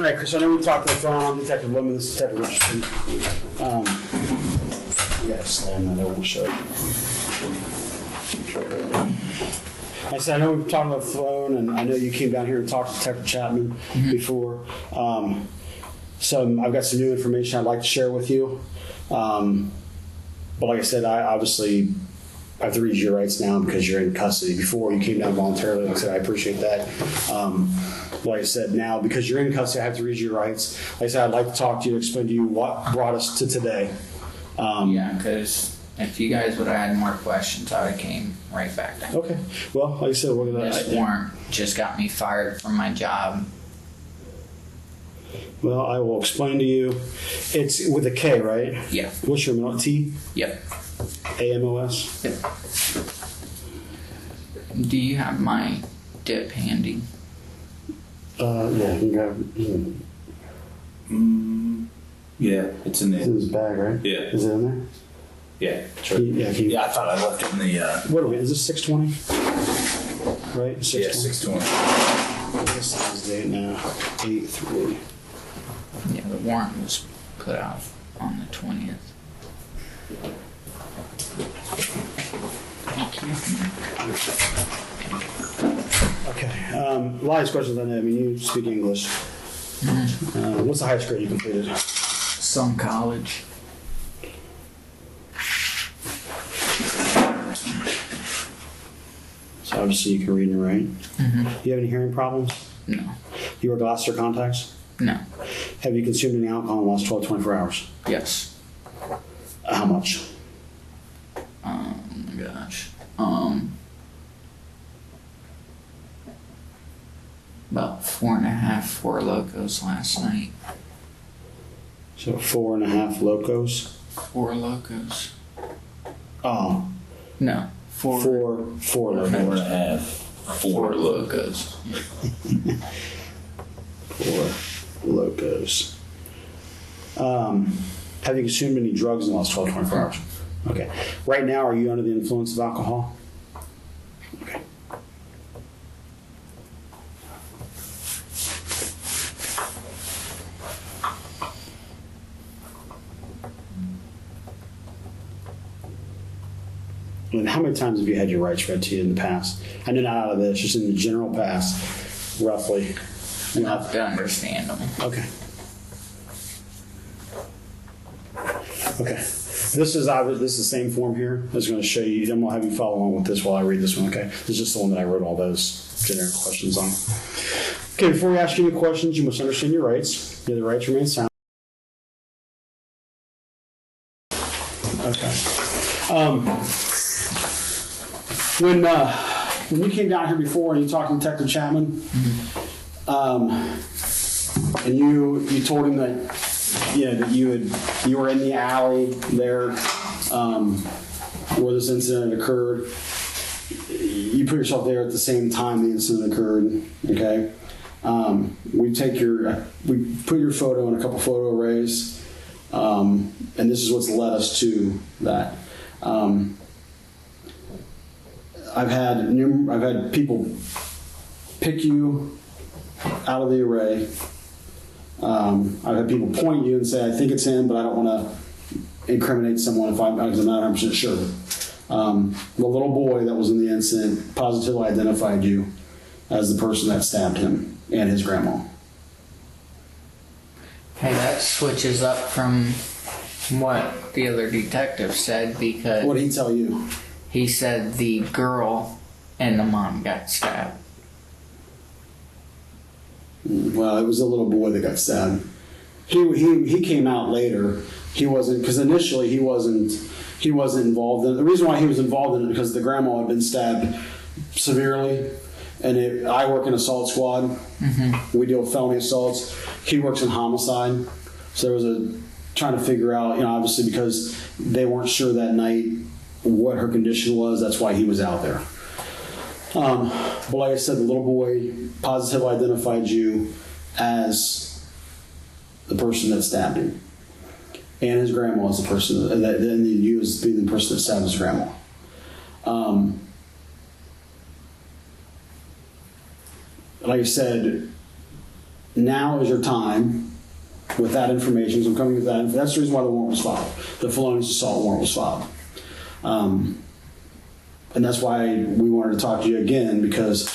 All right, Chris, I know we talked on the phone. I'm Detective Lemon. This is Detective Richardson. Slam that over, show. I said, I know we've talked on the phone, and I know you came down here and talked to Detective Chapman before. So I've got some new information I'd like to share with you. But like I said, I obviously have to read your rights now because you're in custody. Before, you came down voluntarily. Like I said, I appreciate that. Like I said, now, because you're in custody, I have to read your rights. Like I said, I'd like to talk to you, explain to you what brought us to today. Yeah, because if you guys would have had more questions, I would have came right back then. Okay. Well, like I said, we're going to... This warrant just got me fired from my job. Well, I will explain to you. It's with a K, right? Yeah. What's your middle? T? Yep. A-M-O-S? Yep. Do you have my dip handy? Yeah, you can grab it. Yeah, it's in It's in his bag, right? Yeah. Is it in there? Yeah, sure. Yeah, I thought I left it in the. What are we? Is this 620? Right? 620? Yeah, 620. This is date now. 8/3. Yeah, the warrant was put out on the 20th. Thank you. Okay. A lot of these questions I know. I mean, you speak English. What's the highest grade you completed? Some college. So obviously you can read and write. Mm-hmm. Do you have any hearing problems? No. You wear glasses or contacts? No. Have you consumed any alcohol in the last 12 to 24 hours? Yes. How much? Oh my gosh. About 4.5 Four Locos last night. So 4.5 locos? Four Locos. Oh. No. Four Four locos. 4.5. Four Locos. Four locos. Have you consumed any drugs in the last 12 to 24 hours? Okay. Right now, are you under the influence of alcohol? Okay. And how many times have you had your rights read to you in the past? I know not out of this, just in the general past, roughly. Enough to understand them. Okay. Okay. This is the same form here. I was going to show you. I'm going to have you follow along with this while I read this one, okay? This is just the one that I wrote all those generic questions on. Okay, before we ask you any questions, you must understand your rights. Your rights remain sound. Okay. When you came down here before and you talked to Detective Chapman, and you told him that that you were in the alley there where this incident occurred. You put yourself there at the same time the incident occurred. Okay, we put your photo in a couple photo arrays, and this is what's led us to that. I've had people pick you out of the array. I've had people point you and say, I think it's him, but I don't want to incriminate someone because I'm not 100% sure. The little boy that was in the incident positively identified you as the person that stabbed him and his grandma. Hey, that switches up from what the other detective said because... What did he tell you? He said the girl and the mom got stabbed. Well, it was a little boy that got stabbed. He came out later. He wasn't, because initially he wasn't involved in it. The reason why he was involved in it because the grandma had been stabbed severely, and I work in assault squad. Mm-hmm. We deal with felony assaults. He works in homicide. So there was trying to figure out, obviously because they weren't sure that night what her condition was. That's why he was out there. But like I said, the little boy positively identified you as the person that stabbed him, and his grandma as the person and you as being the person that stabbed his grandma. Like I said, now is your time with that information. So I'm coming with that. That's the reason why the warrant was filed. The felonious assault warrant was filed. And that's why we wanted to talk to you again, because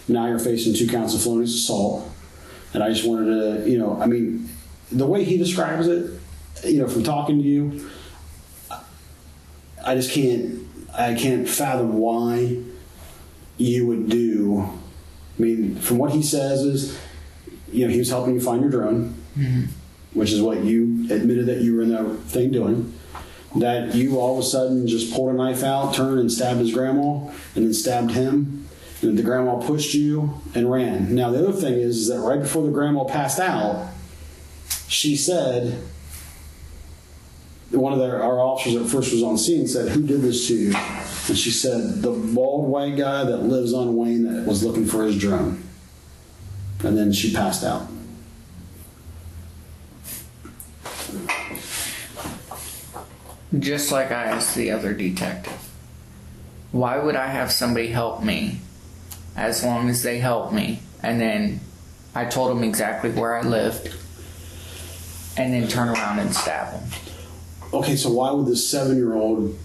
now you're facing 2 counts of felonious assault. And I just wanted to, I mean, the way he describes it, from talking to you, I can't fathom why you would do. I mean, from what he says is, he was helping you find your drone, which is what you admitted that you were in that thing doing. That you all of a sudden just pulled a knife out, turned and stabbed his grandma, and then stabbed him. And the grandma pushed you and ran. Now, the other thing is that right before the grandma passed out, she said, one of our officers that first was on scene said, "Who did this to you?" And she said, "The bald white guy that lives on Wayne that was looking for his drone." And then she passed out. Just like I asked the other detective, why would I have somebody help me as long as they help me, and then I told them exactly where I lived, and then turn around and stab them? Okay, so why would this 7-year-old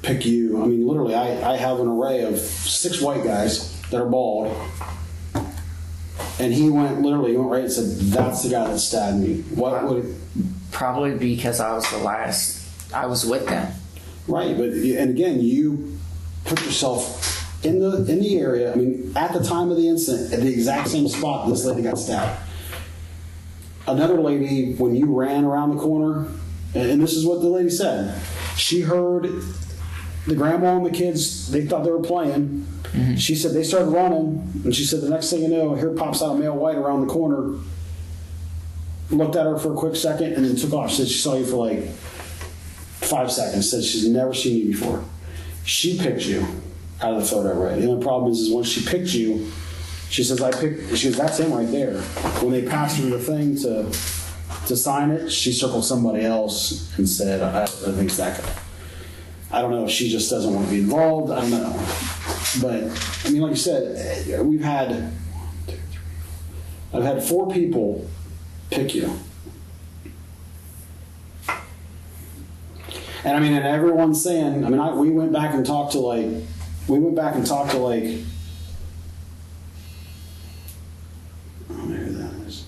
pick you? I mean, literally, I have an array of 6 white guys that are bald, and he went right and said, "That's the guy that stabbed me." What would? Probably because I was the last. I was with them. Right, and again, you put yourself in the area. I mean, at the time of the incident, at the exact same spot this lady got stabbed. Another lady, when you ran around the corner, and this is what the lady said, she heard the grandma and the kids. They thought they were playing. Mm-hmm. She said they started running, and she said the next thing you know, here pops out a male white around the corner. Looked at her for a quick second and then took off. She said she saw you for like 5 seconds. Said she's never seen you before. She picked you out of the photo array. The only problem is once she picked you, she says, she goes, "That's him right there." When they passed her the thing to sign it, she circled somebody else and said, "I think it's that guy." I don't know if she just doesn't want to be involved. I don't know. But, I mean, like you said, I've had 4 people pick you. And I mean, and everyone's saying, I mean, we went back and talked to like, oh, maybe that is.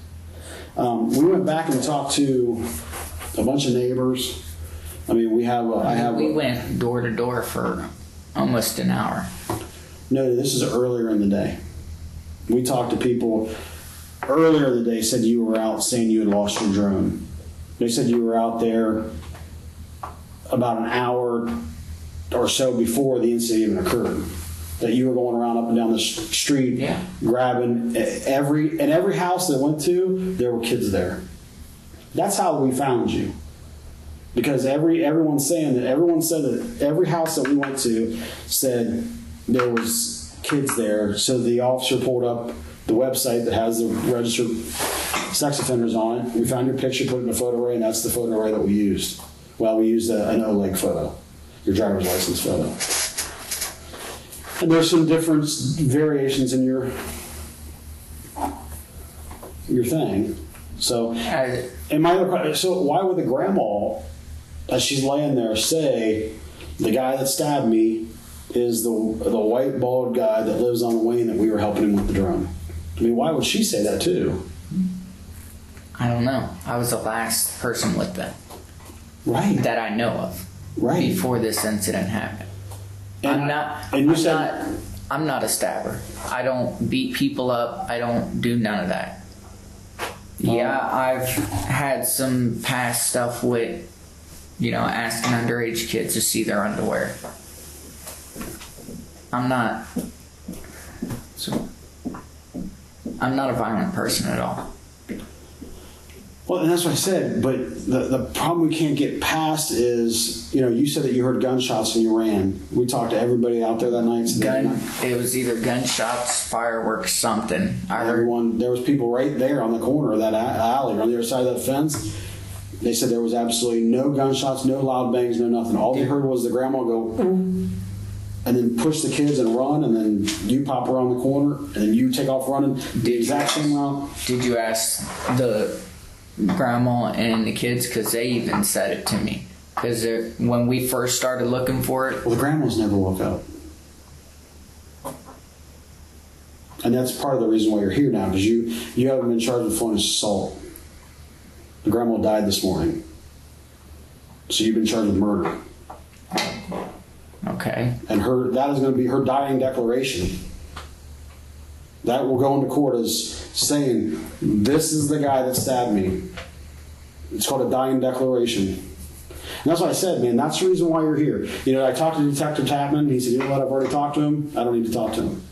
We went back and talked to a bunch of neighbors. I mean, we went door to door for almost an hour. No, this is earlier in the day. We talked to people earlier in the day, said you were out saying you had lost your drone. They said you were out there about an hour or so before the incident even occurred. That you were going around up and down the street, grabbing every house they went to, there were kids there. That's how we found you. Because everyone said that every house that we went to said there was kids there. So the officer pulled up the website that has the registered sex offenders on it. We found your picture, put it in a photo array, and that's the photo array that we used. Well, we used an O-leg photo, your driver's license photo. And there's some different variations in your thing. So, so why would the grandma, as she's laying there, say the guy that stabbed me is the white bald guy that lives on Wayne that we were helping him with the drone? I mean, why would she say that too? I don't know. I was the last person with them. Right. That I know of. Right. Before this incident happened. And I'm not a stabber. I don't beat people up. I don't do none of that. Yeah, I've had some past stuff with, asking underage kids to see their underwear. I'm not a violent person at all. Well, and that's what I said, but the problem we can't get past is, you said that you heard gunshots and you ran. We talked to everybody out there that night. It was either gunshots, fireworks, something. There was people right there on the corner of that alley, on the other side of that fence. They said there was absolutely no gunshots, no loud bangs, no nothing. All they heard was the grandma go, "Ooh," and then push the kids and run, and then you pop around the corner, and then you take off running the exact same route. Did you ask the grandma and the kids? Because they even said it to me. Because when we first started looking for it, Well, the grandmas never woke up. And that's part of the reason why you're here now, because you haven't been charged with felonious assault. The grandma died this morning. So you've been charged with murder. okay, And that is going to be her dying declaration. That will go into court as saying, this is the guy that stabbed me. It's called a dying declaration. And that's what I said, man, that's the reason why you're here. You know, I talked to Detective Tapman. He said, you know what, I've already talked to him. I don't need to talk to him.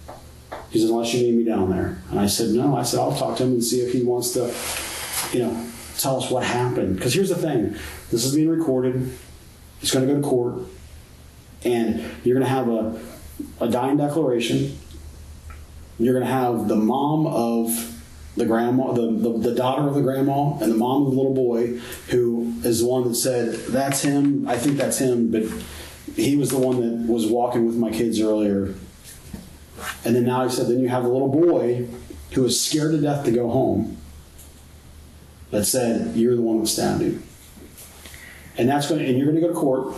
He said, unless you need me down there. And I said, no. I said, I'll talk to him and see if he wants to, tell us what happened. Because here's the thing. This is being recorded. It's going to go to court. And you're going to have a dying declaration. You're going to have the mom of the grandma, the daughter of the grandma, and the mom of the little boy, who is the one that said, that's him. I think that's him. But he was the one that was walking with my kids earlier. And then now he said, then you have the little boy who was scared to death to go home that said, you're the one that stabbed him. And and you're going to go to court.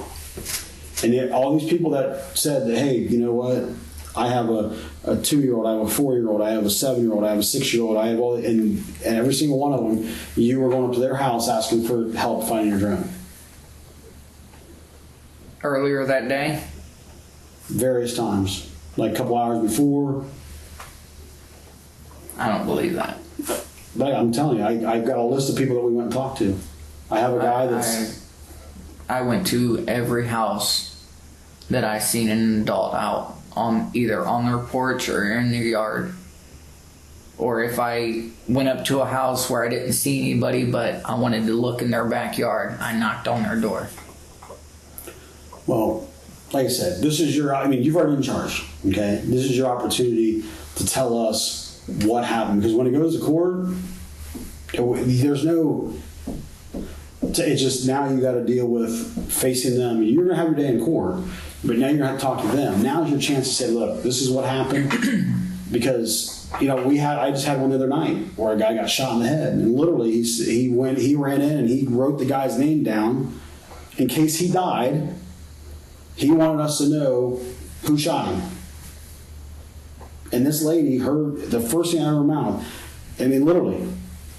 And yet all these people that said that, hey, you know what? I have a 2-year-old, I have a 4-year-old, I have a 7-year-old, I have a 6-year-old, I have all, and every single one of them, you were going up to their house asking for help finding your drone. earlier that day, Various times. Like a couple hours before. I don't believe that. But I'm telling you, I've got a list of people that we went and talked to. I have a guy that's... I went to every house that I seen an adult out on, either on their porch or in their yard. Or if I went up to a house where I didn't see anybody but I wanted to look in their backyard, I knocked on their door. Well, like I said, you've already been charged, okay? This is your opportunity to tell us what happened. Because when it goes to court, there's no... It's just now you got to deal with facing them. You're going to have your day in court, but now you're going to have to talk to them. Now's your chance to say, look, this is what happened. Because, I just had one the other night where a guy got shot in the head. And literally, he ran in and he wrote the guy's name down in case he died. He wanted us to know who shot him. And this lady heard the first thing out of her mouth. Literally,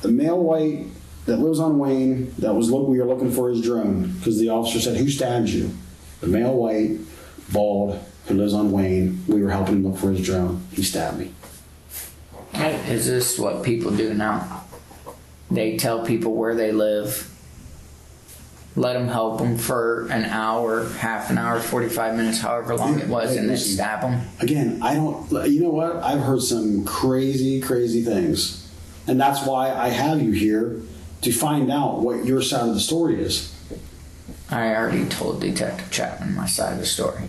the male white that lives on Wayne, we were looking for his drone, because the officer said, who stabbed you? The male white, bald, who lives on Wayne, we were helping him look for his drone. He stabbed me. Is this what people do now? They tell people where they live, let them help them for an hour, half an hour, 45 minutes, however long it was, and then stab them. Again, you know what? I've heard some crazy, crazy things. And that's why I have you here, to find out what your side of the story is. I already told Detective Chapman my side of the story.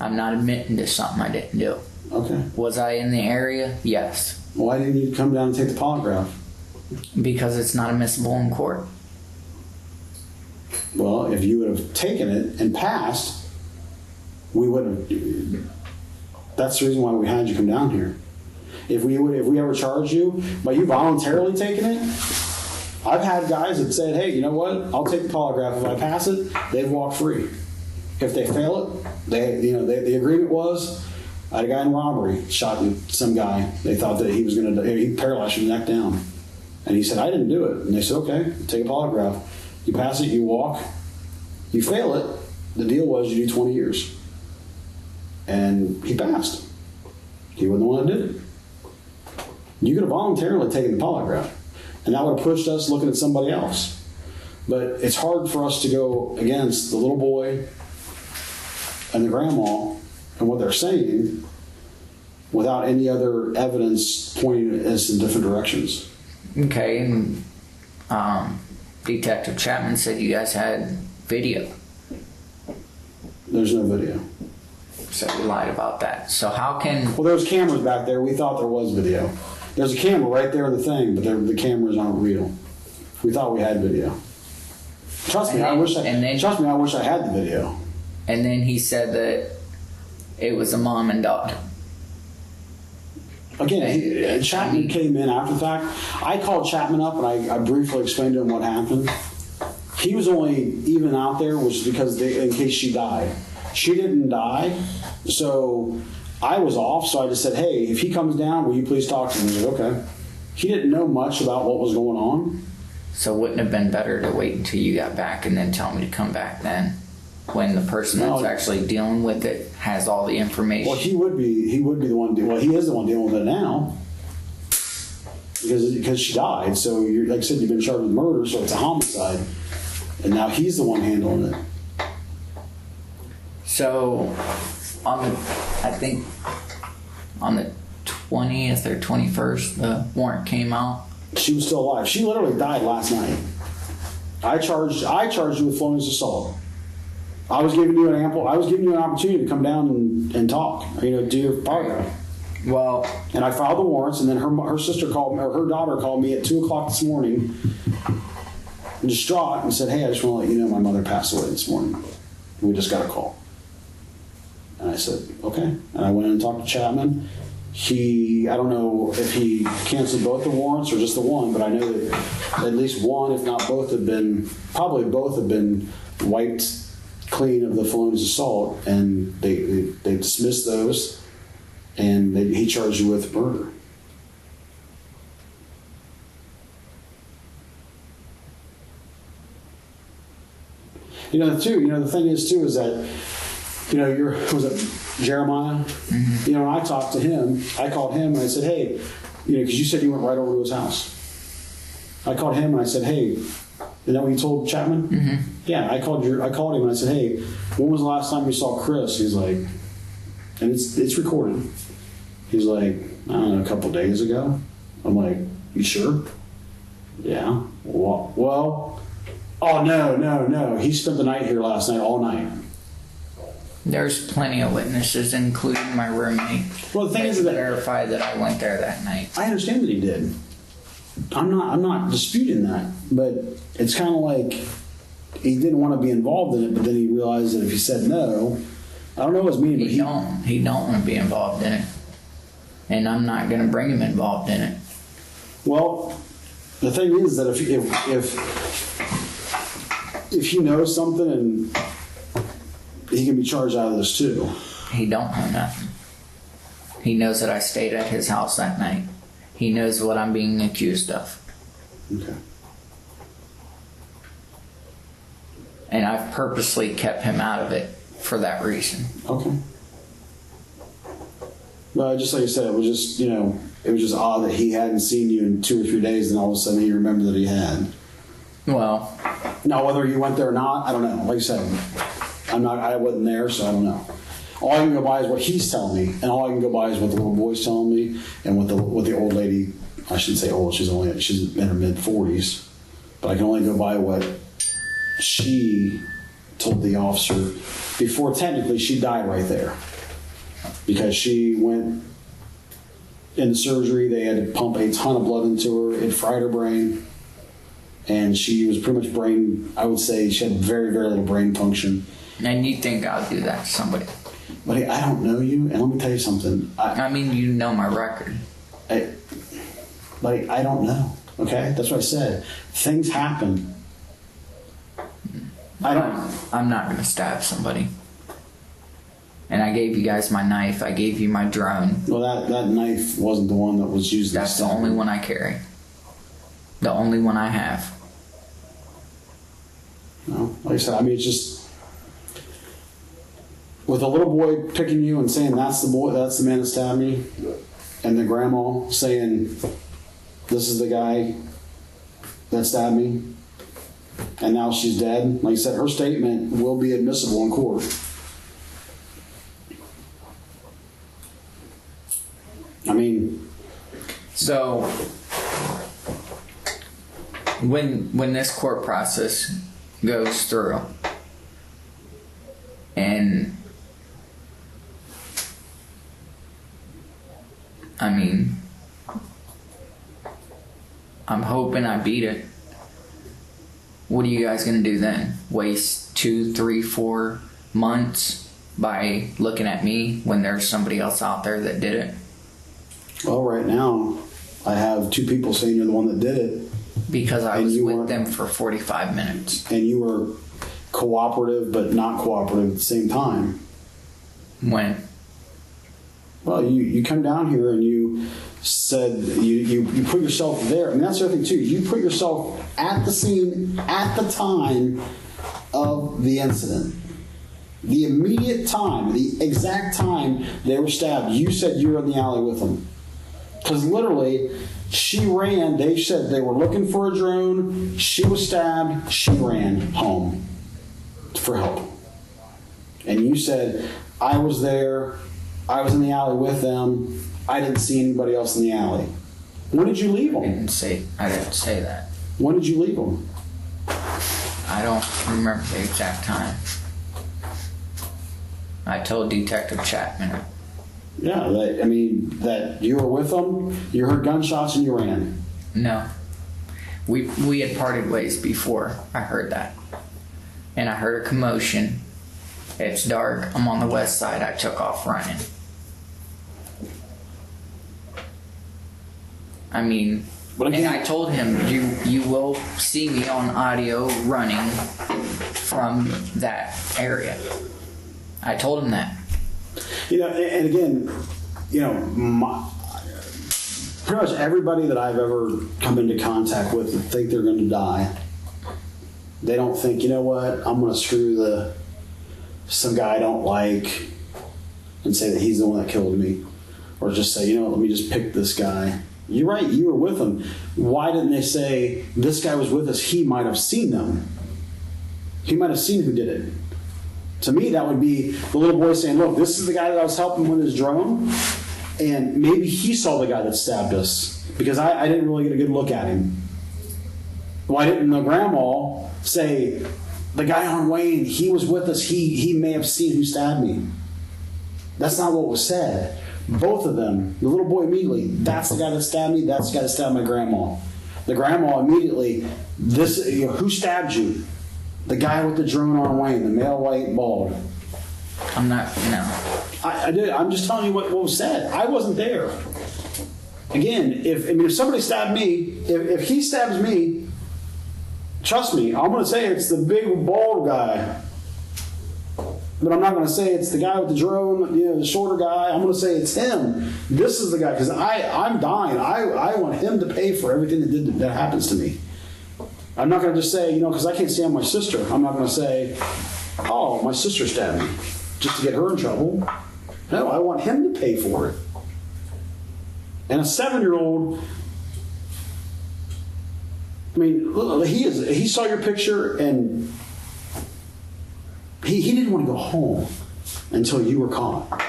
I'm not admitting to something I didn't do. Okay. Was I in the area? Yes. Why didn't you come down and take the polygraph? Because it's not admissible in court. Well, if you would have taken it and passed, we would have. That's the reason why we had you come down here. If we ever charged you, but you voluntarily taking it, I've had guys that said, hey, you know what? I'll take the polygraph. If I pass it, they've walked free. If they fail it, the agreement was, I had a guy in robbery shot some guy. They thought that he was going to, he paralyzed from the neck down. And he said, I didn't do it. And they said, okay, take a polygraph. You pass it, you walk. You fail it, the deal was you do 20 years. And he passed. He wasn't the one that did it. You could have voluntarily taken the polygraph. And that would have pushed us looking at somebody else. But it's hard for us to go against the little boy and the grandma and what they're saying without any other evidence pointing us in different directions. Okay, and Detective Chapman said you guys had video. There's no video. So we lied about that. So how can... Well, there was cameras back there. We thought there was video. There's a camera right there in the thing, but the cameras aren't real. We thought we had video. Trust me, I wish I had the video. And then he said that It was a mom and daughter. Again, Chapman came in after the fact. I called Chapman up and I briefly explained to him what happened. He was only even out there was because in case she died. She didn't die, so I was off. So I just said, "Hey, if he comes down, will you please talk to him?" He was like, "Okay." He didn't know much about what was going on. So wouldn't it have been better to wait until you got back and then tell me to come back then? When the person that's actually dealing with it has all the information. Well, he would be the one. Well, he is the one dealing with it now because she died. So, like I said, you've been charged with murder, so it's a homicide, and now he's the one handling it. So, I think on the 20th or 21st, the warrant came out. She was still alive. She literally died last night. I charged you with felonious assault. I was giving you an opportunity to come down and talk, do your part. Well, and I filed the warrants, and then her sister called me, or her daughter called me at 2:00 this morning, distraught, and said, "Hey, I just want to let you know my mother passed away this morning. We just got a call." And I said, "Okay." And I went in and talked to Chapman. I don't know if he canceled both the warrants or just the one, but I know that at least one, if not both, probably both have been wiped clean of the felonious assault, and they dismissed those, and he charged you with murder. The thing is too is that was it Jeremiah? Mm-hmm. When I talked to him, I called him and I said, "Hey, because you said you went right over to his house." I called him and I said, "Hey, is that what you told Chapman?" Mm-hmm. Yeah, I called him and I said, "Hey, when was the last time you saw Chris?" He's like, and it's recorded. He's like, "I don't know, a couple days ago." I'm like, "You sure?" "Yeah." Well, oh no. He spent the night here last night, all night. There's plenty of witnesses, including my roommate. Well, the thing is that verify that I went there that night. I understand that he did. I'm not disputing that, but it's kind of like he didn't want to be involved in it, but then he realized that if he said no, I don't know what's meaning, but he don't want to be involved in it, and I'm not going to bring him involved in it. Well, the thing is that if he knows something, and he can be charged out of this too. He don't know nothing. He knows that I stayed at his house that night. He knows what I'm being accused of. Okay. And I've purposely kept him out of it for that reason. Okay. Well, just like you said, it was just odd that he hadn't seen you in 2 or 3 days, and all of a sudden he remembered that he had. Well, now whether you went there or not, I don't know. Like I said, I wasn't there, so I don't know. All I can go by is what he's telling me, and all I can go by is what the little boy's telling me, and what the old lady. I shouldn't say old. She's in her mid-40s, but I can only go by what she told the officer before. Technically, she died right there because she went into surgery. They had to pump a ton of blood into her. It fried her brain, and she was pretty much brain. I would say she had very, very little brain function. and you think I'll do that to somebody? Buddy, I don't know you, and let me tell you something. I mean, you know my record. I don't know. Okay, that's what I said. Things happen. I'm not going to stab somebody. And I gave you guys my knife. I gave you my drone. Well, that knife wasn't the one that was used. That's the only one I carry. The only one I have. No, like I said, I mean, it's just with a little boy picking you and saying that's the boy, that's the man that stabbed me, and the grandma saying this is the guy that stabbed me, and now she's dead. Like I said, her statement will be admissible in court. I mean, so when this court process goes through, and I mean, I'm hoping I beat it. What are you guys gonna do then? Waste 2, 3, 4 months by looking at me when there's somebody else out there that did it? Well, right now, I have 2 people saying you're the one that did it. Because I was with them for 45 minutes. And you were cooperative, but not cooperative at the same time. When? Well, you come down here and you said you put yourself there. I mean, that's the other thing, too. You put yourself at the scene at the time of the incident. The immediate time, the exact time they were stabbed, you said you were in the alley with them. Because literally, she ran. They said they were looking for a drone. She was stabbed. She ran home for help. And you said, I was there. I was in the alley with them. I didn't see anybody else in the alley. When did you leave them? I didn't say that. When did you leave them? I don't remember the exact time. I told Detective Chapman. Yeah, that you were with them, you heard gunshots, and you ran. No. We had parted ways before I heard that. And I heard a commotion. It's dark. I'm on the west side. I took off running. I mean, but again, and I told him, you will see me on audio running from that area. I told him that. And again, pretty much everybody that I've ever come into contact with that think they're going to die, they don't think, you know what, I'm going to screw some guy I don't like and say that he's the one that killed me. Or just say, let me just pick this guy. You're right, you were with him. Why didn't they say, this guy was with us, he might have seen them. He might have seen who did it. To me, that would be the little boy saying, look, this is the guy that I was helping with his drone, and maybe he saw the guy that stabbed us, because I didn't really get a good look at him. Why didn't the grandma say, the guy on Wayne, he was with us, he may have seen who stabbed me? That's not what was said. Both of them, the little boy immediately, that's the guy that stabbed me, that's the guy that stabbed my grandma. The grandma immediately, who stabbed you? The guy with the drone on Wayne, the male, white, bald. I'm not, no. I did. I'm just telling you what was said. I wasn't there. Again, if somebody stabbed me, if he stabs me, trust me, I'm going to say it's the big bald guy. But I'm not going to say it's the guy with the drone, the shorter guy. I'm going to say it's him. This is the guy, because I'm dying. I want him to pay for everything that happens to me. I'm not going to just say, because I can't stand my sister. I'm not going to say, oh, my sister stabbed me, just to get her in trouble. No, I want him to pay for it. And a 7-year-old, he saw your picture and he didn't want to go home until you were caught.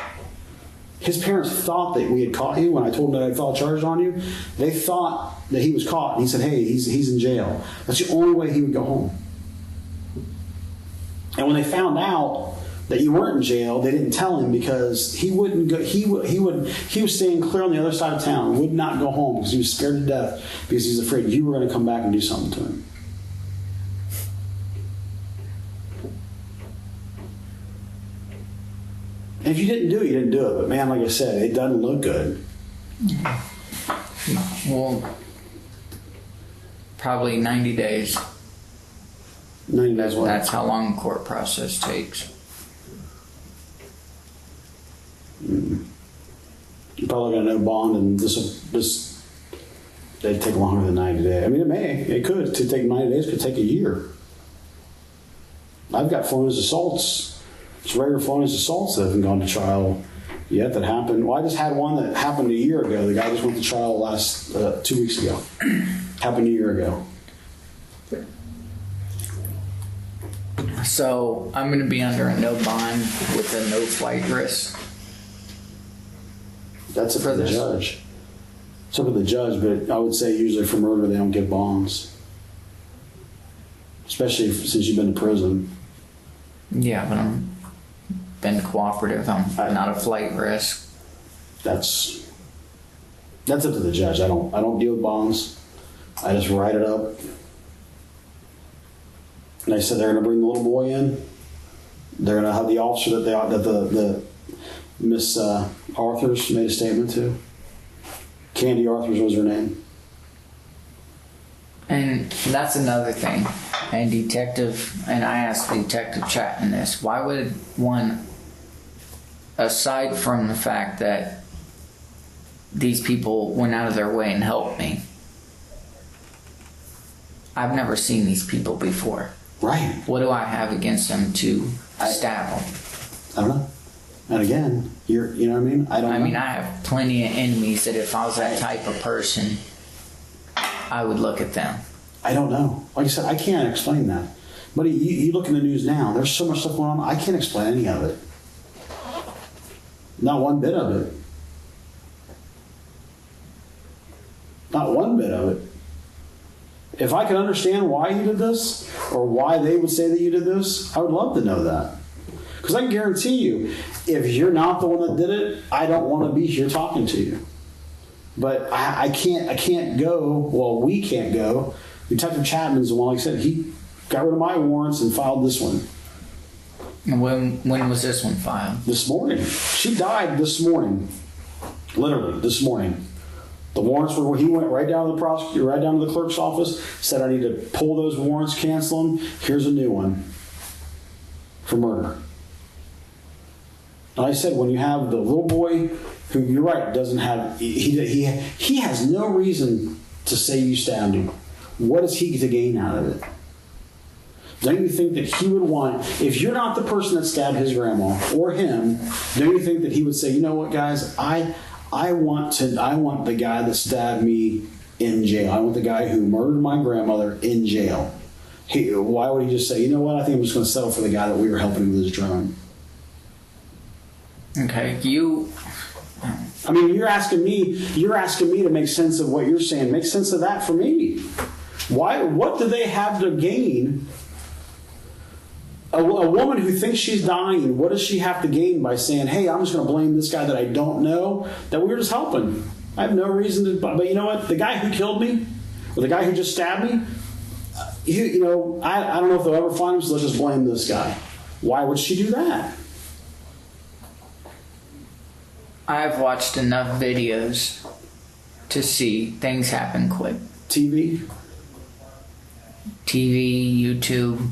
His parents thought that we had caught you when I told them that I'd filed charges on you. They thought that he was caught. And he said, hey, he's in jail. That's the only way he would go home. And when they found out that you weren't in jail, they didn't tell him, because he wouldn't go. He was staying clear on the other side of town, would not go home because he was scared to death, because he was afraid you were going to come back and do something to him. And if you didn't do it, you didn't do it. But man, like I said, it doesn't look good. Well, probably 90 days. 90 days what? That's how long the court process takes. You're probably going to know bond, and this they'd take longer than 90 days. I mean, it could. To take 90 days could take a year. I've got felonious assaults. It's regular felonious assaults that haven't gone to trial yet that happened. Well, I just had one that happened a year ago. The guy just went to trial 2 weeks ago. Happened a year ago. So I'm going to be under a no bond with a no flight risk. That's up to the judge. It's up to the judge, but I would say usually for murder they don't give bonds. Especially since you've been to prison. Yeah, but I'm been cooperative. I'm not a flight risk. That's up to the judge. I don't deal with bonds. I just write it up. And they said they're going to bring the little boy in. They're gonna have the officer that the Miss Arthurs made a statement to. Candy Arthurs was her name. And that's another thing. And I asked Detective Chapman this, why would one, aside from the fact that these people went out of their way and helped me, I've never seen these people before. Right. What do I have against them to stab them? I don't know. And again, you know what I mean? I don't know. I have plenty of enemies that if I was that type of person, I would look at them. I don't know. Like I said, I can't explain that. But you look in the news now, there's so much stuff going on, I can't explain any of it. Not one bit of it. Not one bit of it. If I could understand why you did this, or why they would say that you did this, I would love to know that. Because I can guarantee you, if you're not the one that did it, I don't want to be here talking to you. But I can't go, well, we can't go. Detective Chapman's the one, like I said, he got rid of my warrants and filed this one. And when was this one filed? This morning. She died this morning. Literally, this morning. The warrants were where he went right down to the prosecutor, right down to the clerk's office, said, I need to pull those warrants, cancel them. Here's a new one for murder. And I said, when you have the little boy who, you're right, doesn't have, he has no reason to say you stabbed him. What is he to gain out of it? Don't you think that he would want, if you're not the person that stabbed his grandma or him, don't you think that he would say, you know what, guys, I want the guy that stabbed me in jail. I want the guy who murdered my grandmother in jail. Why would he just say, you know what, I think I'm just going to settle for the guy that we were helping with his drone? Okay, I mean, you're asking me to make sense of what you're saying. Make sense of that for me. Why? What do they have to gain? A woman who thinks she's dying, what does she have to gain by saying, hey, I'm just going to blame this guy that I don't know, that we were just helping? I have no reason to, but you know what? The guy who killed me, or the guy who just stabbed me, I don't know if they'll ever find him, so let's just blame this guy. Why would she do that? I've watched enough videos to see things happen quick. TV, YouTube,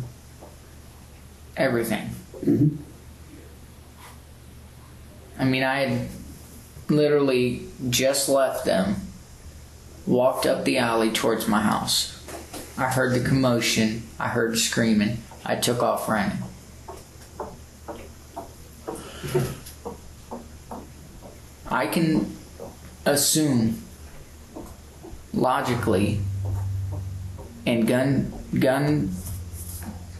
everything. Mm-hmm. I mean, I had literally just left them, walked up the alley towards my house. I heard the commotion. I heard screaming. I took off running. I can assume logically in gun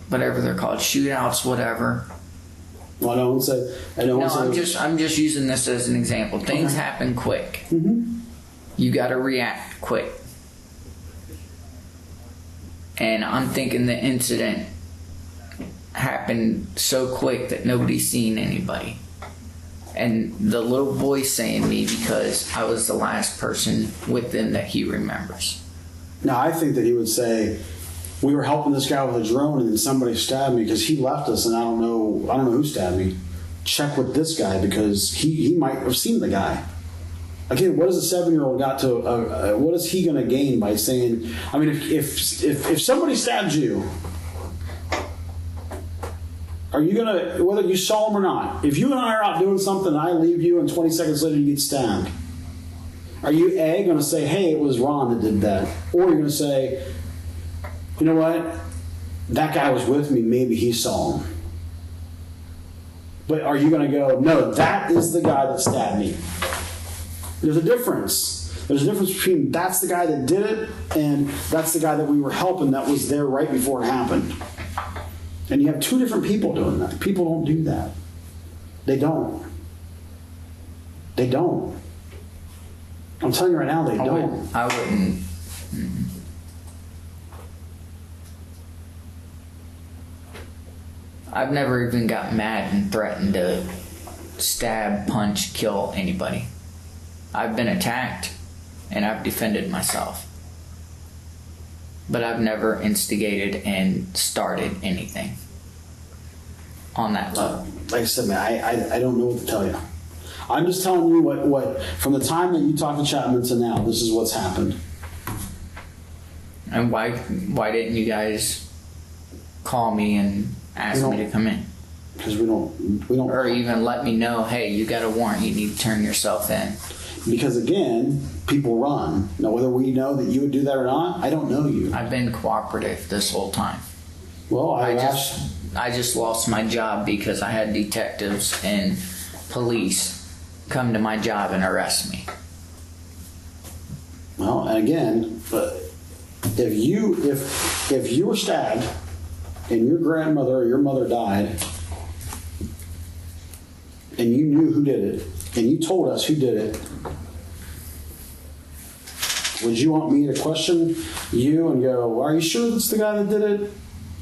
whatever they're called, shootouts, whatever. Well, I'm just using this as an example. Things happen quick. Mm-hmm. You got to react quick. And I'm thinking the incident happened so quick that nobody's seen anybody. And the little boy's saying me because I was the last person with them that he remembers. Now, I think that he would say, we were helping this guy with a drone and then somebody stabbed me because he left us and I don't know who stabbed me. Check with this guy because he might have seen the guy. Again, what does a 7-year-old got to, what is he going to gain by saying, I mean, if somebody stabs you, are you going to, whether you saw him or not, if you and I are out doing something and I leave you and 20 seconds later you get stabbed, are you going to say, hey, it was Ron that did that? Or you're going to say, you know what, that guy was with me, maybe he saw him. But are you going to go, no, that is the guy that stabbed me? There's a difference. There's a difference between that's the guy that did it and that's the guy that we were helping that was there right before it happened. And you have two different people doing that. People don't do that. They don't. They don't. I'm telling you right now, they don't. I wouldn't. I've never even got mad and threatened to stab, punch, kill anybody. I've been attacked and I've defended myself. But I've never instigated and started anything. on that level. Like I said, man, I don't know what to tell you. I'm just telling you what from the time that you talked to Chapman to now, this is what's happened. And why didn't you guys call me and ask me to come in? Because we don't. Or even let me know, hey, you got a warrant, you need to turn yourself in. Because again, people run. Now, whether we know that you would do that or not, I don't know you. I've been cooperative this whole time. Well, I just lost my job because I had detectives and police come to my job and arrest me. Well, and again, if you were stabbed and your grandmother or your mother died, and you knew who did it, and you told us who did it, would you want me to question you and go, "Are you sure that's the guy that did it?"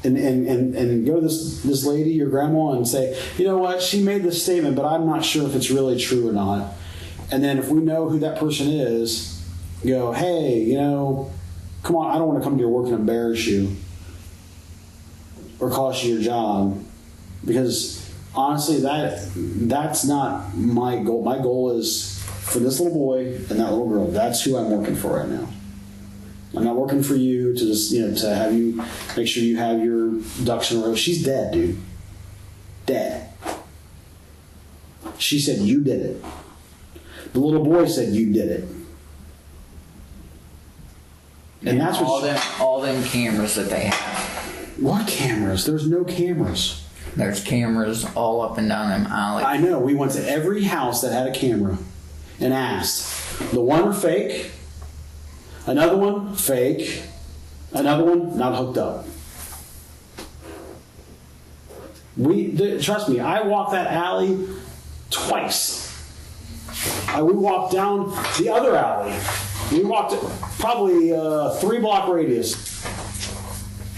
And go to this lady, your grandma, and say, "You know what? She made this statement, but I'm not sure if it's really true or not." And then if we know who that person is, go, "Hey, you know, come on, I don't want to come to your work and embarrass you or cost you your job," because honestly, that's not my goal. My goal is for this little boy and that little girl. That's who I'm working for right now. I'm not working for you to just, to have you make sure you have your ducks in a row. She's dead, dude. Dead. She said you did it. The little boy said you did it. And that's what all them cameras that they have. What cameras? There's no cameras. There's cameras all up and down them alleys. I know. We went to every house that had a camera and asked. The one are fake. Another one, fake. Another one, not hooked up. Trust me, I walked that alley twice. We walked down the other alley. We walked probably 3-block radius.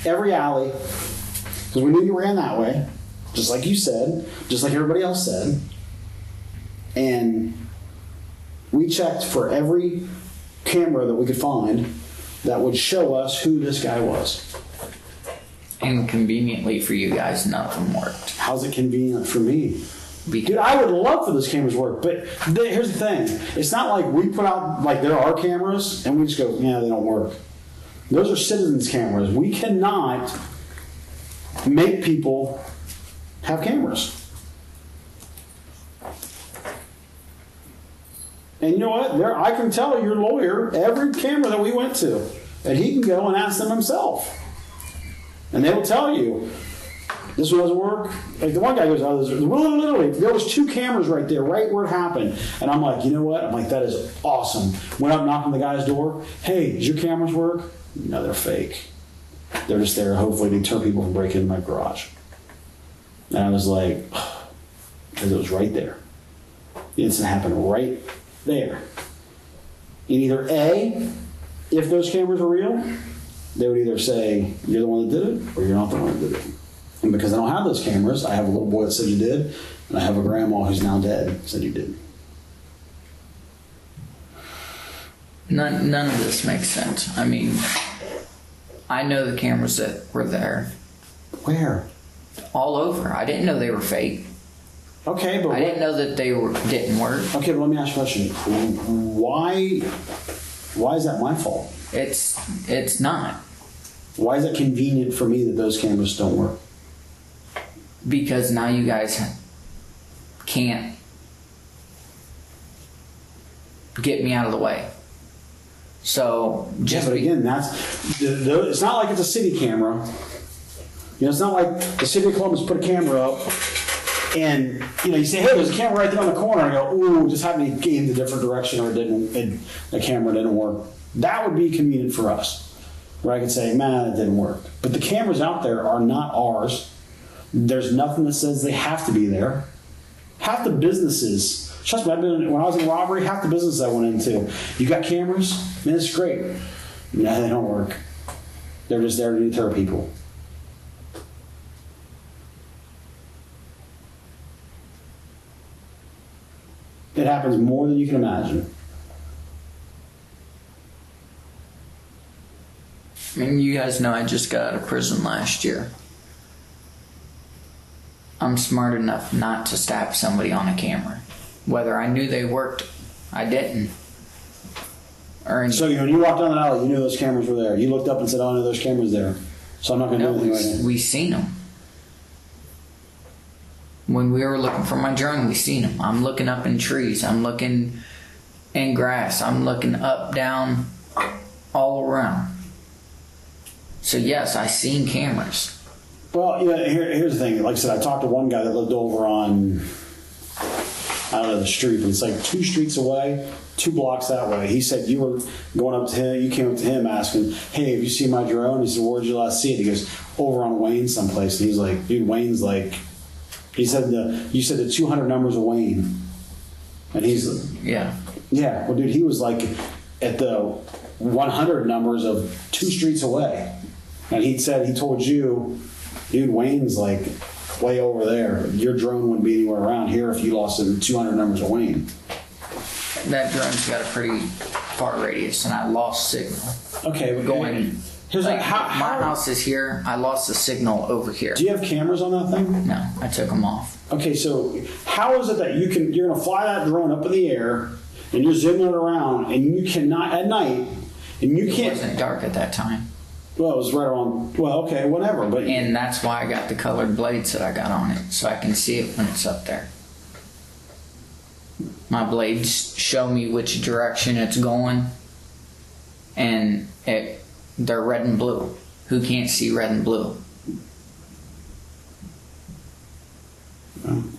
Every alley. Because we knew you ran that way. Just like you said. Just like everybody else said. And we checked for every camera that we could find that would show us who this guy was. And conveniently for you guys, none of them worked. How's it convenient for me? Because Dude, I would love for those cameras to work, but here's the thing. It's not like we put out, like there are cameras, and we just go, yeah, they don't work. Those are citizens' cameras. We cannot make people have cameras. And you know what? I can tell your lawyer every camera that we went to, and he can go and ask them himself. And they will tell you, this one doesn't work. Like the one guy goes, oh, literally, there was 2 cameras right there, right where it happened. And I'm like, you know what? I'm like, that is awesome. Went up, knocked on the guy's door. Hey, does your cameras work? No, they're fake. They're just there, hopefully, to deter people from breaking into my garage. And I was like, because it was right there. The incident happened right there. And either A, if those cameras are real, they would either say, you're the one that did it, or you're not the one that did it. And because I don't have those cameras, I have a little boy that said you did, and I have a grandma who's now dead said you did. none of this makes sense. I mean, I know the cameras that were there. Where? All over. I didn't know they were fake. Okay, but I didn't know that they didn't work. Okay, but let me ask you a question. Why is that my fault? It's not. Why is it convenient for me that those cameras don't work? Because now you guys can't get me out of the way. So just but again, it's not like it's a city camera. It's not like the city of Columbus put a camera up and you say, hey, there's a camera right there on the corner, and I go, ooh, just happened to gain the different direction, or the camera didn't work. That would be convenient for us, where I could say, man, it didn't work. But the cameras out there are not ours. There's nothing that says they have to be there. Half the businesses, trust me, when I was in robbery, half the businesses I went into, you got cameras? Man, it's great. No, they don't work. They're just there to deter people. It happens more than you can imagine. I mean, you guys know I just got out of prison last year. I'm smart enough not to stab somebody on a camera. Whether I knew they worked, I didn't. So when you walked down the alley, you knew those cameras were there. You looked up and said, "Oh, no, there's cameras there." So I'm not going to do anything right now. We seen them. When we were looking for my drone, we seen them. I'm looking up in trees. I'm looking in grass. I'm looking up, down, all around. So yes, I seen cameras. Well, here's the thing. Like I said, I talked to one guy that lived over on, I don't know, the street. It's like 2 streets away, 2 blocks that way. He said you were going up to him. You came up to him asking, "Hey, have you seen my drone?" He said, "Where'd you last see it?" He goes, "Over on Wayne someplace." And he's like, "Dude, Wayne's like," he said, you said the 200 numbers of Wayne. And he's, Yeah. yeah, well, dude, he was like at the 100 numbers of 2 streets away. And he told you, "Dude, Wayne's like way over there. Your drone wouldn't be anywhere around here if you lost the 200 numbers of Wayne." That drone's got a pretty far radius, and I lost signal. Okay, but Going. here's Like, how my house is here. I lost the signal over here. do you have cameras on that thing? No, I took them off. Okay, so how is it that you're gonna fly that drone up in the air and you're zipping it around and you cannot at night and you It can't? wasn't dark at that time. Well, it was right around. Well, okay, whatever. But And that's why I got the colored blades that I got on it, so I can see it when it's up there. My blades show me which direction it's going, and they're red and blue. Who can't see red and blue?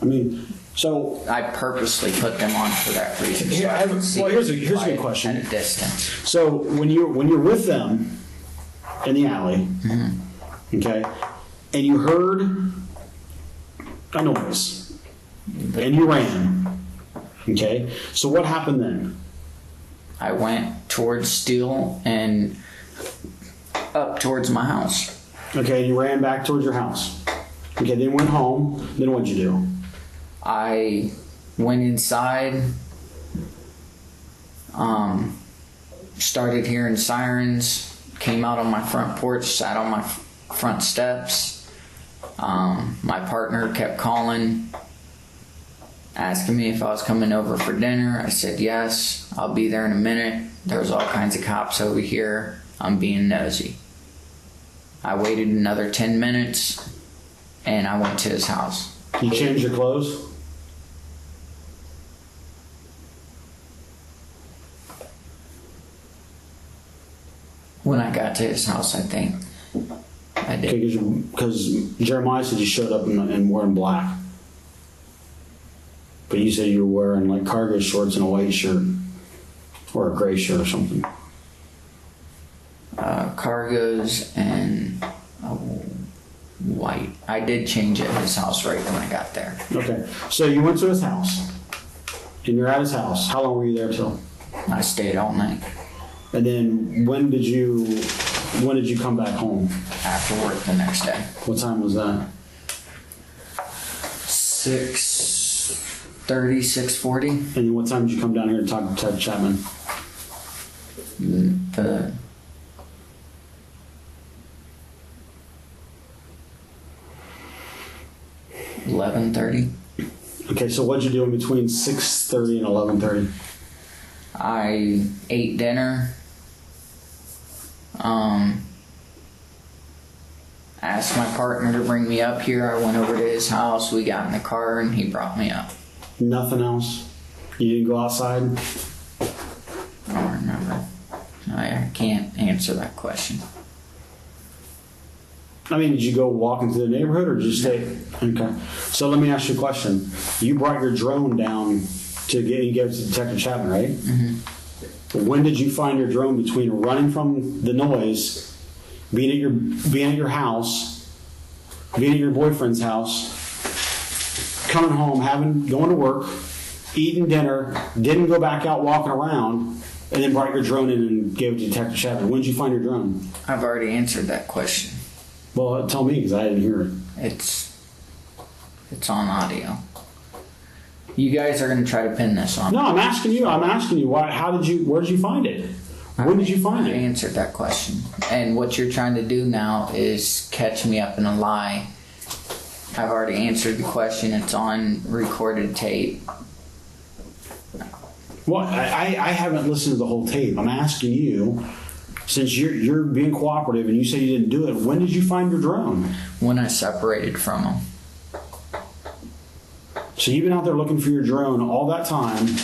I mean, so I purposely put them on for that reason. So I can see here's a it good question. At a distance. So when you're with them in the alley, okay, and you heard a noise, and you ran, okay. So what happened then? I went towards Steel and up towards my house. Okay, you ran back towards your house. Okay, then went home. Then what'd you do? I went inside, started hearing sirens, came out on my front porch, sat on my front steps. My partner kept calling, asking me if I was coming over for dinner. I said yes, I'll be there in a minute. There's all kinds of cops over here. I'm being nosy. I waited another 10 minutes and I went to his house. You changed your clothes? When I got to his house, I think I did. Okay, because Jeremiah said you showed up and wearing black. But you said you were wearing like cargo shorts and a white shirt. Or a gray shirt or something. Cargos and white. I did change at his house right when I got there. Okay, so you went to his house. And you're at his house. How long were you there till? I stayed all night. And then when did you come back home? After work the next day. What time was that? 6:30, 6:40. And then what time did you come down here to talk to Ted Chapman? The 11:30. Okay, so what'd you do in between 6:30 and 11:30? I ate dinner. Asked my partner to bring me up here. I went over to his house. We got in the car and he brought me up. Nothing else? You didn't go outside? I don't remember. I can't answer that question. I mean, did you go walking through the neighborhood or did you stay? Okay. So let me ask you a question. You brought your drone down to give it to Detective Chapman, right? Mm-hmm. When did you find your drone between running from the noise, being at your house, being at your boyfriend's house, coming home, going to work, eating dinner, didn't go back out walking around, and then brought your drone in and gave it to Detective Chapman? When did you find your drone? I've already answered that question. Well, tell me because I didn't hear it. It's on audio. You guys are going to try to pin this on. No, I'm asking you. Why? Where did you find it? When did you find I it? answered that question. And what you're trying to do now is catch me up in a lie I've already answered the question. It's on recorded tape. Well, I haven't listened to the whole tape. I'm asking you, since you're being cooperative and you say you didn't do it, when did you find your drone? When I separated from them. So you've been out there looking for your drone all that time, and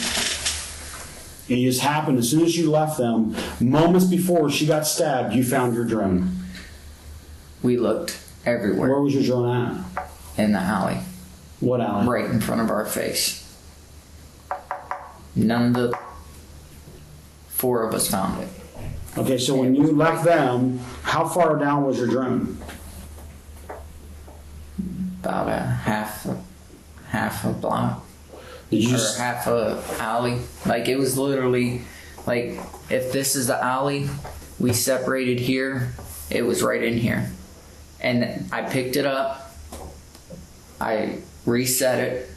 it just happened as soon as you left them, moments before she got stabbed, you found your drone. We looked everywhere. Where was your drone at? In the alley. What alley? Right in front of our face. None of the 4 of us found it. Okay, so when you left them, how far down was your drone? About a half a block. Did you Or half a alley. Like, it was literally, like, if this is the alley, we separated here, it was right in here. And I picked it up, I reset it,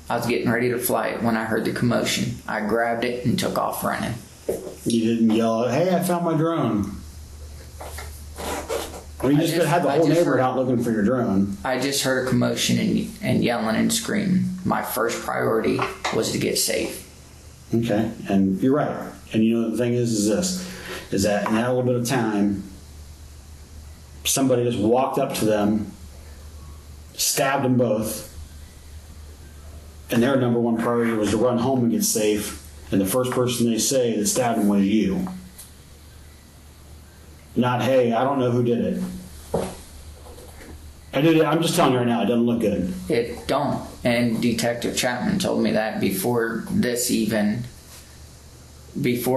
I was getting ready to fly it when I heard the commotion. I grabbed it and took off running. You didn't yell, "Hey, I found my drone." Or you just had the whole neighborhood out looking for your drone. I just heard a commotion and yelling and screaming. My first priority was to get safe. Okay, and you're right. And you know the thing is that in that little bit of time, somebody just walked up to them, stabbed them both, and their number one priority was to run home and get safe. And the first person they say that stabbed them was you. Not, "Hey, I don't know who did it. I did it." I'm just telling you right now, it doesn't look good. It don't. And Detective Chapman told me that before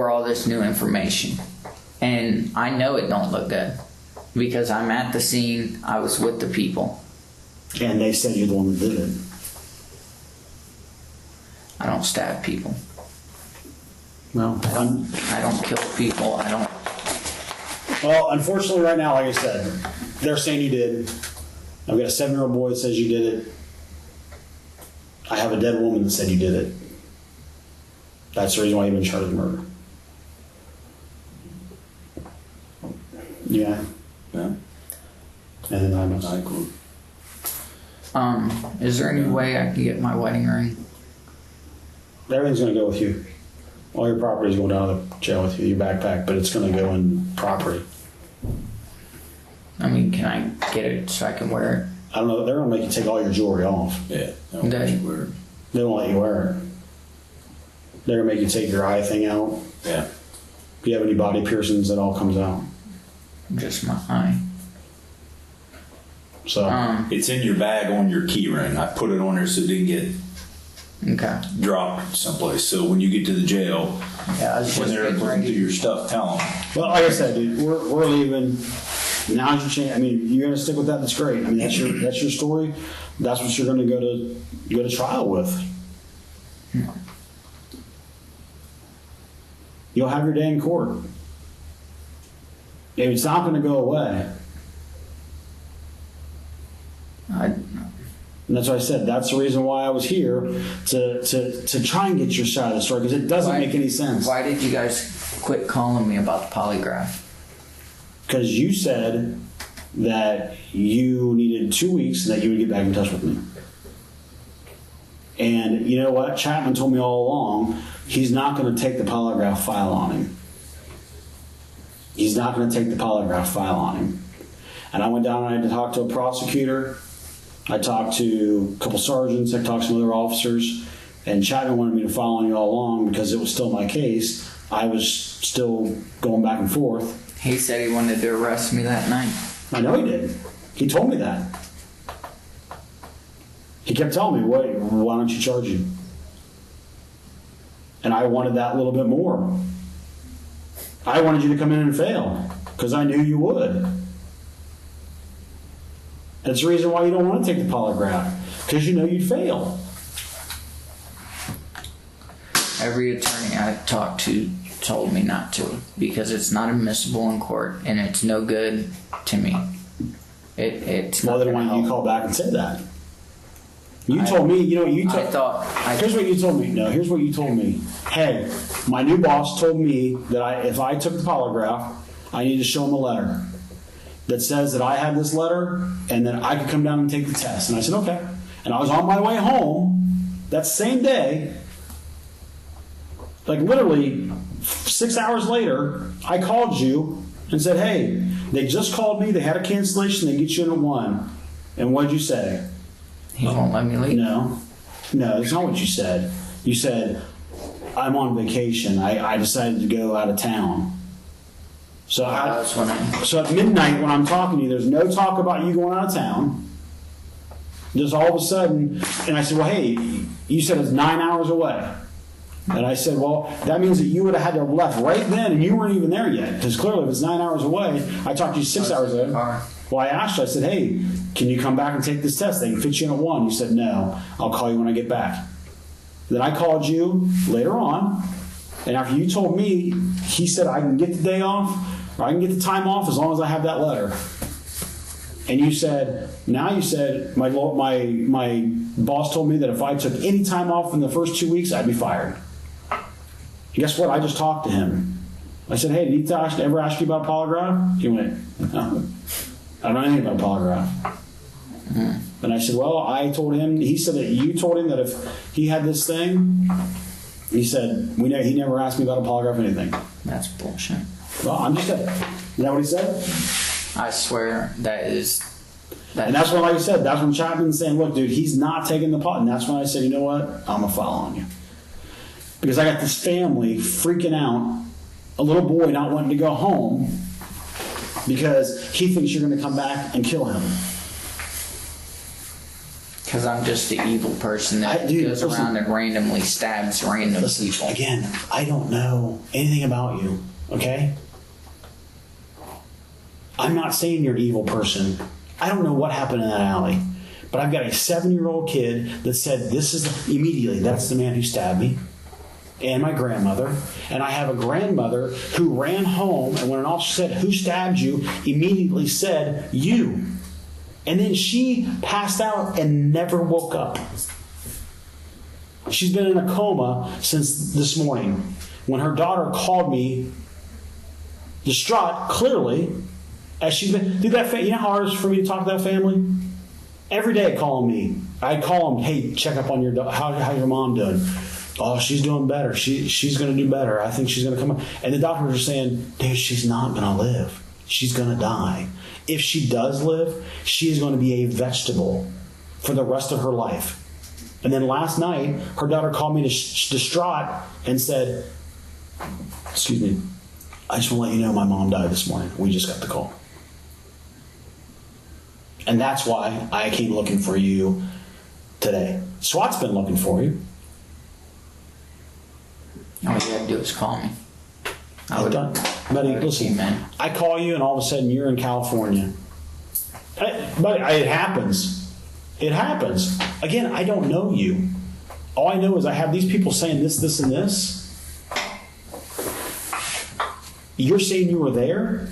all this new information. And I know it don't look good because I'm at the scene, I was with the people. And they said you're the one that did it. I don't stab people. Well, I don't kill people. Well, unfortunately, right now, like I said, they're saying you did. I've got a 7-year-old boy that says you did it. I have a dead woman that said you did it. That's the reason why you've been charged with murder. Yeah. Yeah. And then I must. Is there any way I can get my wedding ring? Everything's going to go with you. All your property's going down to the jail with you, your backpack, but it's going to go in property. I mean, can I get it so I can wear it? I don't know. They're going to make you take all your jewelry off. Yeah. They- They won't let you wear it. They're going to make you take your eye thing out. Yeah. If you have any body piercings, it all comes out. Just my eye. So It's in your bag on your key ring. I put it on there so it didn't get Okay. dropped someplace. So when you get to the jail, Yeah, I was when just they're getting looking through ready. your stuff, tell them. well, like I said, dude, we're leaving. Now's your chance. I mean, you're going to stick with that. That's great. I mean, that's your story. That's what you're going to go to trial with. You'll have your day in court. It's not going to go away. And that's why I said that's the reason why I was here to try and get your side of the story, because it doesn't make any sense. Why did you guys quit calling me about the polygraph? Because you said that you needed 2 weeks and that you would get back in touch with me. And you know what? Chapman told me all along he's not going to take the polygraph file on him. He's not going to take the polygraph file on him. And I went down and I had to talk to a prosecutor. I talked to a couple sergeants. I talked to some other officers. And Chapman wanted me to file on you all along because it was still my case. I was still going back and forth. He said he wanted to arrest me that night. I know he did. He told me that. He kept telling me, why don't you charge him? And I wanted that a little bit more. I wanted you to come in and fail because I knew you would. That's the reason why you don't want to take the polygraph, because you know you'd fail. Every attorney I talked to told me not to because it's not admissible in court and it's no good to me. It's Well, not then why gonna don't you help. call back and say that? You told me, you know, you I told. thought Here's what you told me. No, here's what you told me. Hey, my new boss told me that if I took the polygraph, I need to show him a letter that says that I have this letter and that I could come down and take the test. And I said, okay. And I was on my way home that same day. Like literally 6 hours later, I called you and said, hey, they just called me. They had a cancellation. They get you in at 1. And what did you say? He won't let me leave. No, that's not what you said. You said, I'm on vacation. I decided to go out of town. So, so at midnight when I'm talking to you, there's no talk about you going out of town. Just all of a sudden, and I said, well, hey, you said it's 9 hours away. And I said, well, that means that you would have had to have left right then, and you weren't even there yet. Because clearly, if it's 9 hours away, I talked to you 6 hours ago. Well, I asked you, I said, hey, can you come back and take this test? They can fit you in at 1. You said, no, I'll call you when I get back. Then I called you later on, and after you told me, he said I can get the day off, or I can get the time off as long as I have that letter. And you said, my boss told me that if I took any time off in the first 2 weeks, I'd be fired. Guess what? I just talked to him. I said, hey, did he ever ask you about polygraph? He went, no, I don't know anything about polygraph. Mm-hmm. And I said, well, I told him, he said that you told him that if he had this thing, he said, he never asked me about a polygraph or anything. That's bullshit. Well, I'm just saying. Is that what he said? I swear that is. And that's when, like I said, that's when Chapman's saying, look, dude, he's not taking the pot. And that's when I said, you know what? I'm going to file on you. Because I got this family freaking out, a little boy not wanting to go home because he thinks you're going to come back and kill him. Because I'm just the evil person that goes around and randomly stabs random people. Again, I don't know anything about you, okay? I'm not saying you're an evil person. I don't know what happened in that alley. But I've got a 7-year-old kid that said, immediately, that's the man who stabbed me. And my grandmother. And I have a grandmother who ran home, and when an officer said, who stabbed you, immediately said, you. And then she passed out and never woke up. She's been in a coma since this morning. When her daughter called me, distraught, clearly, as she's been, you know how hard it is for me to talk to that family? Every day calling me. I'd call them, hey, check up on your daughter. How's your mom doing? Oh, she's doing better. She's going to do better. I think she's going to come up. And the doctors are saying, dude, she's not going to live. She's going to die. If she does live, she is going to be a vegetable for the rest of her life. And then last night, her daughter called me distraught and said, excuse me, I just want to let you know my mom died this morning. We just got the call. And that's why I came looking for you today. SWAT's been looking for you. All you gotta do is call me. Buddy, listen, man. I call you and all of a sudden you're in California. Buddy, it happens. It happens. Again, I don't know you. All I know is I have these people saying this, this, and this. You're saying you were there,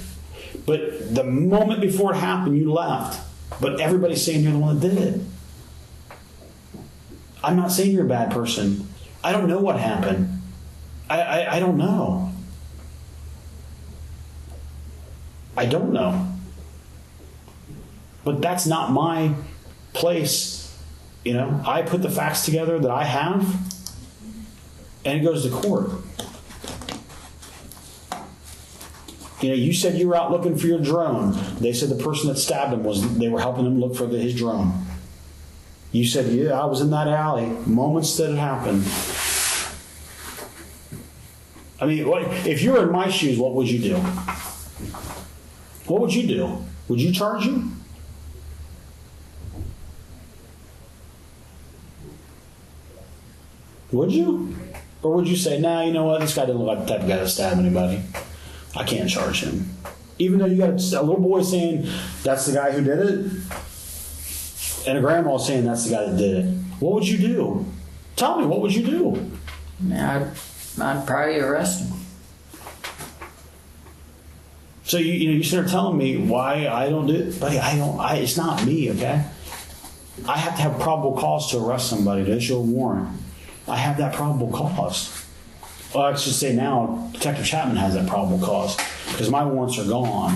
but the moment before it happened, you left. But everybody's saying you're the one that did it. I'm not saying you're a bad person. I don't know what happened. I don't know. I don't know. But that's not my place. You know, I put the facts together that I have, and it goes to court. You know, you said you were out looking for your drone. They said the person that stabbed him they were helping him look for his drone. You said, yeah, I was in that alley. Moments that it happened. I mean, if you were in my shoes, what would you do? What would you do? Would you charge him? Would you? Or would you say, nah, you know what? This guy didn't look like the type of guy to stab anybody. I can't charge him. Even though you got a little boy saying, that's the guy who did it, and a grandma saying that's the guy that did it. What would you do? Tell me, what would you do? I'd probably arrest him. So you start telling me why I don't do it, buddy. It's not me, okay? I have to have probable cause to arrest somebody to issue a warrant. I have that probable cause. Well, I should say now, Detective Chapman has that probable cause because my warrants are gone.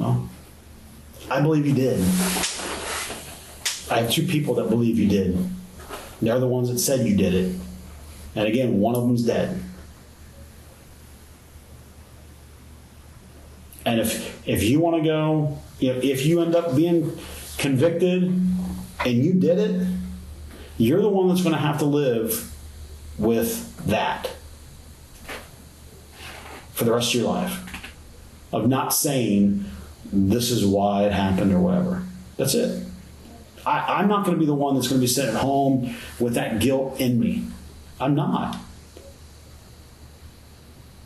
Well, I believe you did. I have two people that believe you did. They're the ones that said you did it. And again, one of them's dead. And if you want to go, if you end up being convicted and you did it, you're the one that's going to have to live with that for the rest of your life. Of not saying, this is why it happened or whatever. That's it. I'm not going to be the one that's going to be sitting at home with that guilt in me. I'm not.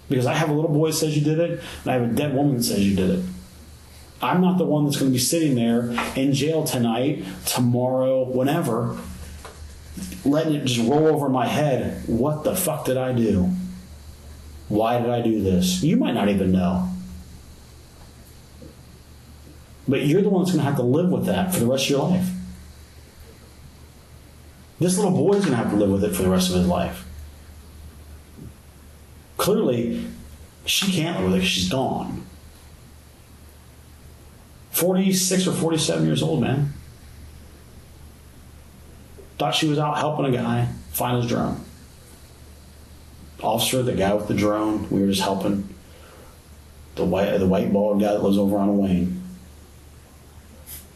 Because I have a little boy that says you did it, and I have a dead woman that says you did it. I'm not the one that's going to be sitting there in jail tonight, tomorrow, whenever, letting it just roll over my head. What the fuck did I do? Why did I do this? You might not even know. But you're the one that's going to have to live with that for the rest of your life. This little boy's going to have to live with it for the rest of his life. Clearly, she can't live with it because she's gone. 46 or 47 years old, man. Thought she was out helping a guy find his drone. Officer, the guy with the drone, we were just helping. The white bald guy that lives over on Wayne.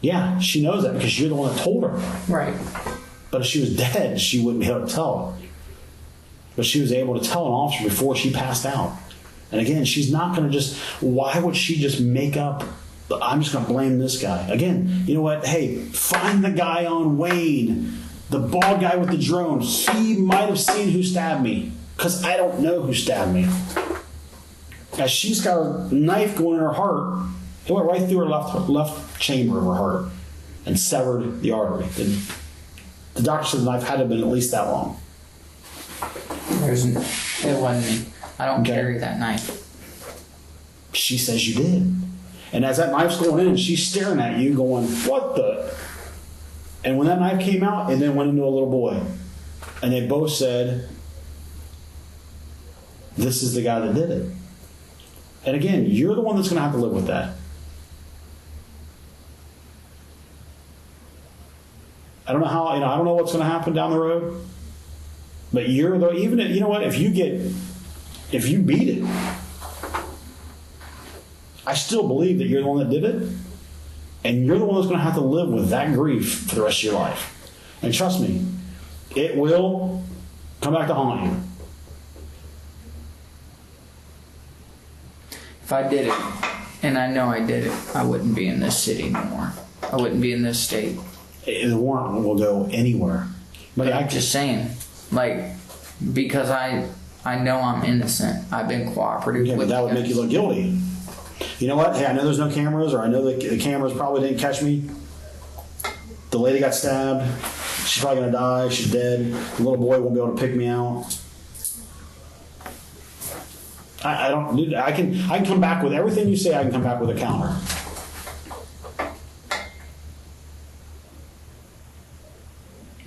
Yeah, she knows that because you're the one that told her. Right. But if she was dead, she wouldn't be able to tell. But she was able to tell an officer before she passed out. And again, she's not going to just, why would she just make up, I'm just going to blame this guy. Again, you know what? Hey, find the guy on Wayne, the bald guy with the drone. He might have seen who stabbed me because I don't know who stabbed me. As she's got a knife going in her heart, it went right through her left chamber of her heart and severed the artery. The doctor said the knife had to have been at least that long. It wasn't me. I don't carry that knife. She says you did. And as that knife's going in, she's staring at you going, what the? And when that knife came out, it then went into a little boy. And they both said, this is the guy that did it. And again, you're the one that's going to have to live with that. I don't know how, I don't know what's going to happen down the road. But you're the, even if, you know what, if you beat it, I still believe that you're the one that did it. And you're the one that's going to have to live with that grief for the rest of your life. And trust me, it will come back to haunt you. If I did it, and I know I did it, I wouldn't be in this city anymore. I wouldn't be in this state. The warrant will go anywhere. But I'm just saying, because I know I'm innocent. I've been cooperative yeah, with but that would make you look guilty. You know what? Hey, I know there's no cameras, or I know the cameras probably didn't catch me. The lady got stabbed. She's probably going to die. She's dead. The little boy won't be able to pick me out. I can come back with everything you say. I can come back with a counter.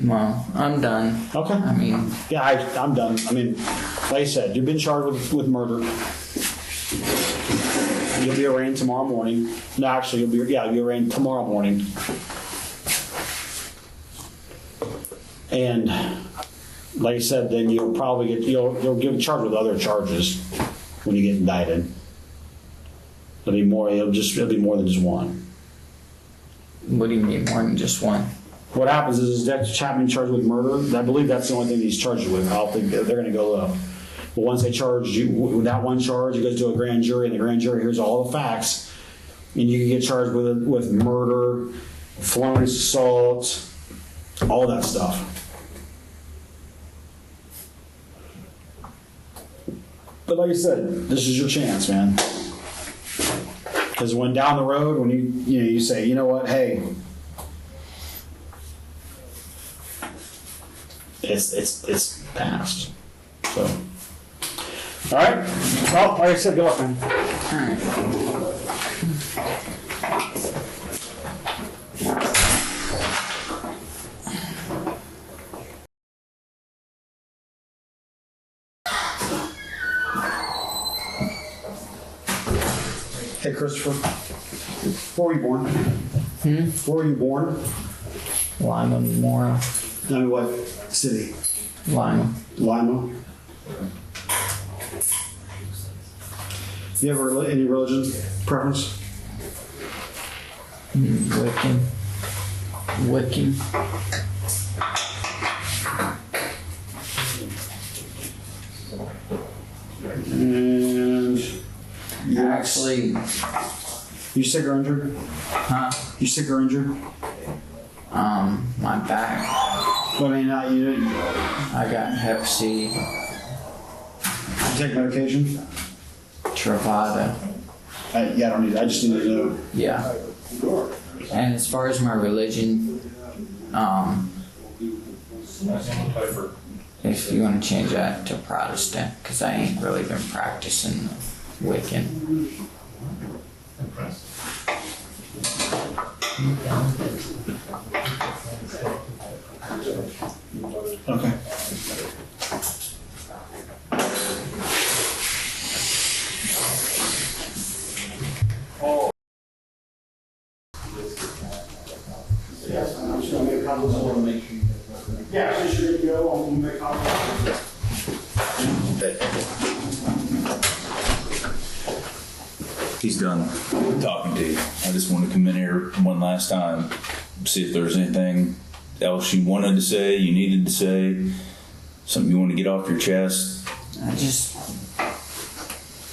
Well, I'm done. Okay. I mean, yeah, I'm done. I mean, like I said, you've been charged with murder. You'll be arraigned tomorrow morning. No, actually, you'll be arraigned tomorrow morning. And like I said, then you'll probably you'll get charged with other charges when you get indicted. It'll be more than just one. what do you mean more than just one? What happens is Detective Chapman charged with murder. I believe that's the only thing he's charged with. I don't think they're going to go low. But once they charge you with that one charge, it goes to a grand jury, and the grand jury hears all the facts, and you can get charged with murder, felonious assault, all that stuff. But like I said, this is your chance, man. Because when down the road, when you say, you know what, hey, it's past. So, all right. Well, like I said, good luck, man. All right. Hey, Kristopher. Where were you born? Where were you born? Lima, Mora, No, what city? Lima. Lima. You have any religion preference? Wiccan. And you Actually, you sick or injured? You sick or injured? my back. I mean, you I got Hep C, take medication? Truvada. Yeah, I don't need. I just need to know. Yeah. And as far as my religion, if you want to change that to Protestant, because I ain't really been practicing Wiccan. Okay. Yeah, so you're good to go. I'm gonna make copies. He's done talking to you. I just want to come in here one last time, see if there's anything else you wanted to say, you needed to say, something you want to get off your chest. I just,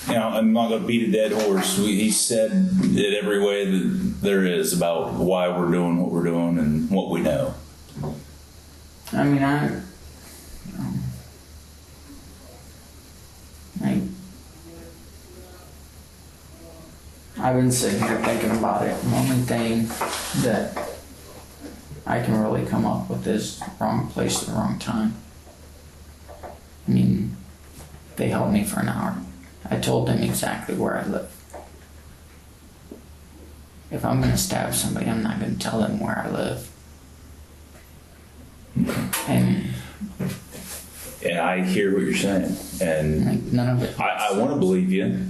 I'm not going to beat a dead horse. He said it every way that there is about why we're doing what we're doing and what we know. I mean, I've been sitting here thinking about it. The only thing that I can really come up with is wrong place at the wrong time. I mean, they held me for an hour. I told them exactly where I live. If I'm going to stab somebody, I'm not going to tell them where I live. And I hear what you're saying, and like, none of it. I want to believe you,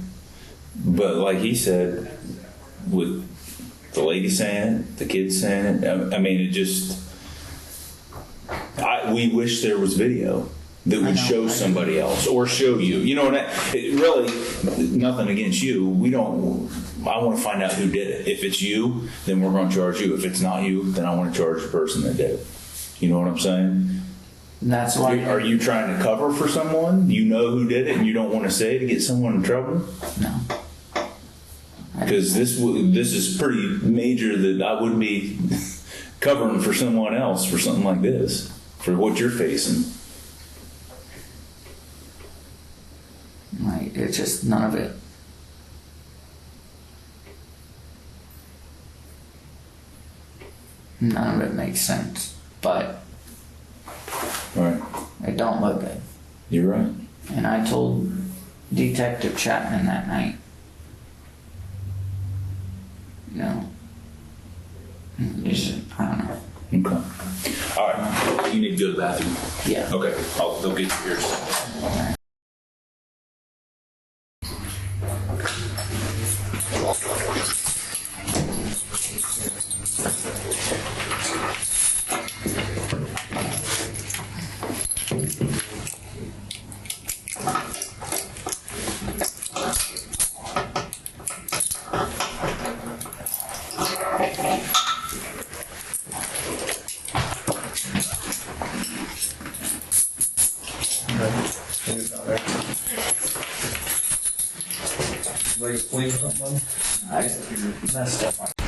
but like he said, with the lady saying it, the kids saying it, I mean, it just. We wish there was video that would show somebody else or show you. You know, it really nothing against you. We don't. I want to find out who did it. If it's you, then we're going to charge you. If it's not you, then I want to charge the person that did it. You know what I'm saying? That's why. Are you trying to cover for someone? You know who did it, and you don't want to say to get someone in trouble? No. Because this is pretty major that I wouldn't be covering for someone else for something like this, for what you're facing. Like, it's just none of it. None of it makes sense. But Right. it don't look good. You're right. And I told Detective Chapman that night, you know, it's just, I don't know. Okay. All right. You need to go to the bathroom. Yeah. Okay. They'll get you here. I messed up.